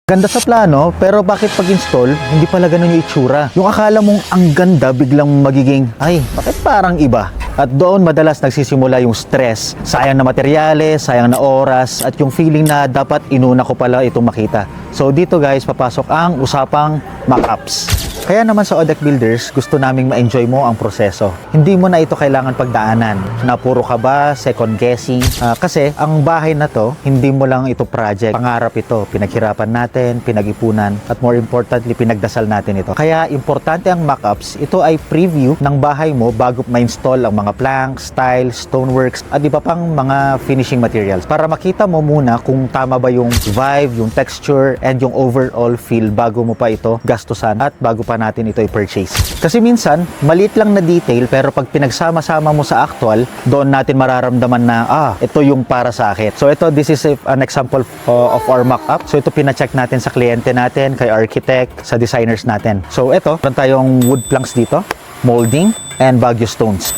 Ganda sa plano, pero bakit pag-install, hindi pala ganun yung itsura? Yung akala mong ang ganda, biglang magiging, ay, bakit parang iba? At doon madalas nagsisimula yung stress. Sayang na materyales, sayang na oras, at yung feeling na dapat inuna ko pala itong makita. So dito guys, papasok ang usapang mock-ups. Kaya naman sa Odeck Builders, gusto naming ma-enjoy mo ang proseso. Hindi mo na ito kailangan pagdaanan. Na puro ka ba, second guessing. Kasi ang bahay na to, hindi mo lang ito project. Pangarap ito, pinaghirapan natin, pinag-ipunan, at more importantly, pinagdasal natin ito. Kaya importante ang mock-ups. Ito ay preview ng bahay mo bago ma-install ang mga planks, tiles, stoneworks, at iba pang mga finishing materials. Para makita mo muna kung tama ba yung vibe, yung texture, and yung overall feel bago mo pa ito gastusan at bago pa natin ito i-purchase. Kasi minsan, maliit lang na detail pero pag pinagsama-sama mo sa actual, doon natin mararamdaman na, ito yung para sa akin. So ito, this is an example of our mock-up. So ito, pina-check natin sa kliyente natin, kay architect, sa designers natin. So ito, meron tayong wood planks dito, molding, and Baguio stones.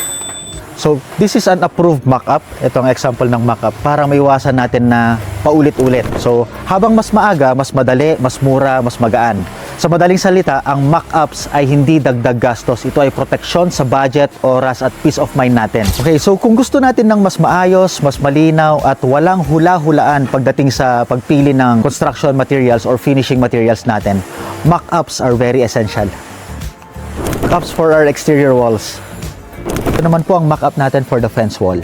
So, this is an approved mock-up. Ito ang example ng mock-up para maiwasan natin na paulit-ulit. So, habang mas maaga, mas madali, mas mura, mas magaan. Sa madaling salita, ang mock-ups ay hindi dagdag gastos. Ito ay proteksyon sa budget, oras, at peace of mind natin. Okay, so kung gusto natin ng mas maayos, mas malinaw, at walang hula-hulaan pagdating sa pagpili ng construction materials or finishing materials natin, mock-ups are very essential. Mock-ups for our exterior walls. Ito naman po ang mock-up natin for the fence wall.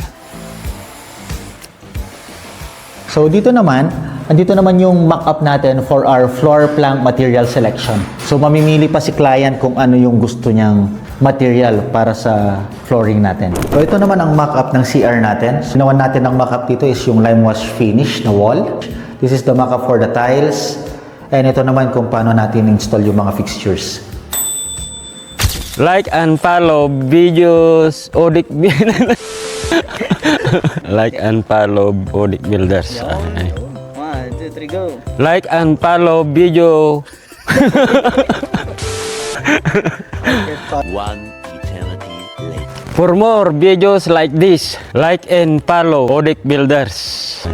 So dito naman, andito naman yung mock-up natin for our floor plank material selection. So mamimili pa si client kung ano yung gusto niyang material para sa flooring natin. So ito naman ang mock-up ng CR natin. Ginawa natin ang mock-up dito is yung lime wash finish na wall. This is the mock-up for the tiles. And ito naman kung paano natin install yung mga fixtures. Like and follow videos Odeck Builders. Like and follow Odeck Builders. 1, 2, 3, go. Like and follow video. One eternity later. For more videos like this, like and follow Odeck Builders.